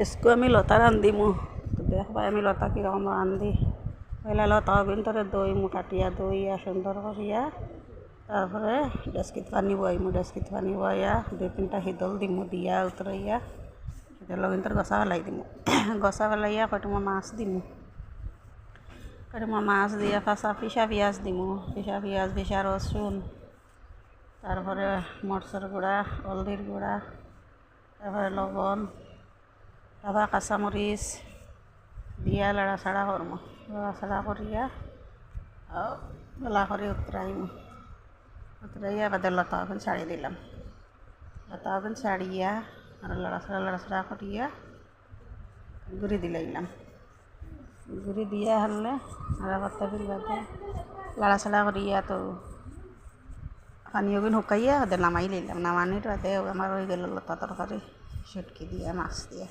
আজকে আমি লতা রান্ধিমু তো দেখবা আমি লতা কীরকম রান্ধি পয়লা লতা ভিতরে দই কাটিয়া দইয়া সুন্দর করিয়া তারপরে ডেস্কিত পানি বইমু ডেস্কিত পানি বইয়া 2-3টা হিদল দিমু দিয়া উতরাইয়া হিদল ভিতরে গসা ফেলাই দিমু গসা ফেলাইয়া কয়টুমা মাছ দিমু কয়টুমা মাছ দিয়া পিসা পিঁয়াজ দিমু পিসা পিঁয়াজ পিসা রসুন তারপরে মরচর গুঁড়া হলদির গুঁড়া তারপরে লবণ তারপরে কাঁচামরিচ দিয়া লাড়াছাড়া করমু লাড়াছাড়া করিয়া বেলা করে উতরাইয়া বাদে লতা ওখান ছাড়ি দিলাম লতা ওখান ছাড়িয়া আর লাড়াছাড়া করিয়া গুড়ি দিলাইলাম গুড়ি দিয়া হলে আর পাতা বিল বাদে লাড়াছাড়া করিয়া তো পানি ওগুন শুকাইয়া ওদের নামাই লইলাম নামানির বাদে আমার হয়ে গেল লতা তরকারি শুটকি দিয়া মাছ দিয়া